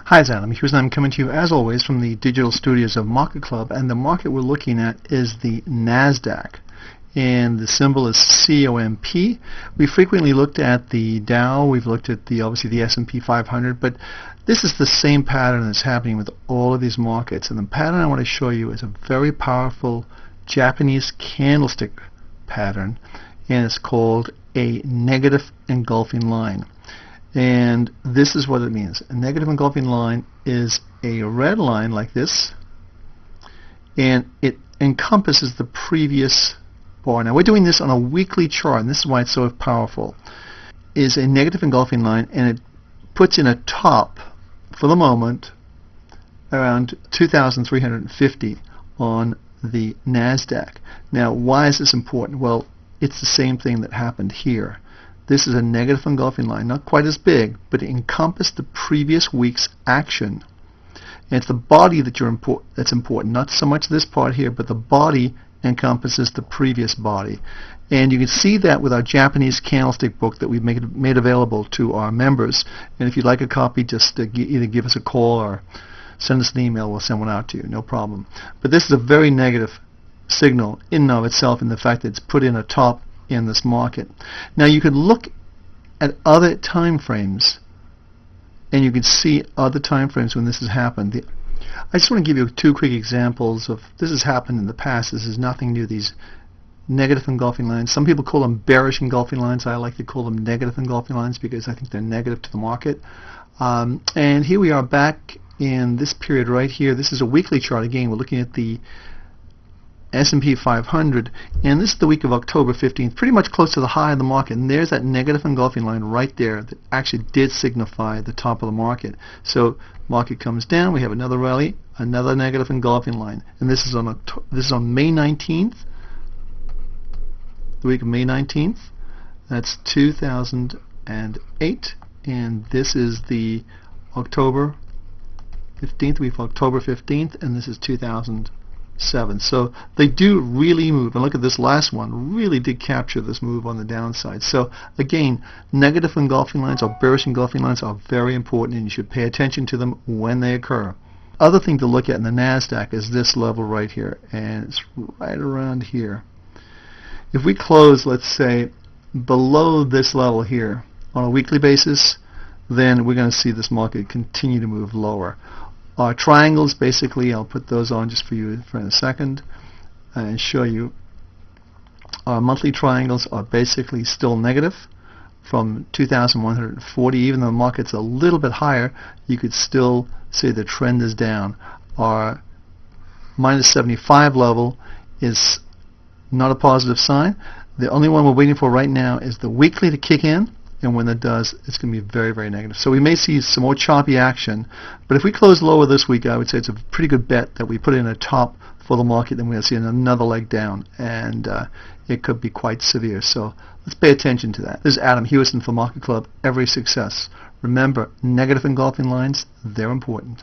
Hi, it's Adam Hewison. I'm coming to you as always from the digital studios of MarketClub, and the market we're looking at is the NASDAQ, and the symbol is COMP. We frequently looked at the Dow, we've looked at obviously the S&P 500, but this is the same pattern that's happening with all of these markets, and the pattern I want to show you is a very powerful Japanese candlestick pattern, and it's called a negative engulfing line. And this is what it means. A negative engulfing line is a red line like this, and it encompasses the previous bar. Now we're doing this on a weekly chart, and this is why it's so powerful. Is a negative engulfing line, and it puts in a top for the moment around 2,350 on the NASDAQ. Now why is this important? Well, it's the same thing that happened here. This is a negative engulfing line, not quite as big, but it encompassed the previous week's action. And it's the body that's important, not so much this part here, but the body encompasses the previous body. And you can see that with our Japanese candlestick book that we've made available to our members. And if you'd like a copy, just either give us a call or send us an email. We'll send one out to you, no problem. But this is a very negative signal in and of itself, in the fact that it's put in a top in this market. Now you could look at other time frames, and you can see other time frames when this has happened. I just want to give you two quick examples of this has happened in the past. This is nothing new. These negative engulfing lines. Some people call them bearish engulfing lines. I like to call them negative engulfing lines because I think they're negative to the market. And here we are back in this period right here. This is a weekly chart. Again, we're looking at the S&P 500, and this is the week of October 15th, pretty much close to the high of the market, and there's that negative engulfing line right there that actually did signify the top of the market. So market comes down, we have another rally, another negative engulfing line, and this is on May 19th, the week of May 19th. That's 2008, and this is the October 15th, week of October 15th, and this is 2007. So they do really move, and look at this last one, really did capture this move on the downside. So again, negative engulfing lines or bearish engulfing lines are very important, and you should pay attention to them when they occur. Other thing to look at in the NASDAQ is this level right here, and it's right around here. If we close, let's say, below this level here on a weekly basis, then we're going to see this market continue to move lower. Our triangles, basically, I'll put those on just for you for a second and show you. Our monthly triangles are basically still negative from 2,140. Even though the market's a little bit higher, you could still say the trend is down. Our minus 75 level is not a positive sign. The only one we're waiting for right now is the weekly to kick in. And when that does, it's going to be very, very negative. So we may see some more choppy action. But if we close lower this week, I would say it's a pretty good bet that we put in a top for the market, then we're going to see another leg down. And it could be quite severe. So let's pay attention to that. This is Adam Hewison for Market Club. Every success. Remember, negative engulfing lines, they're important.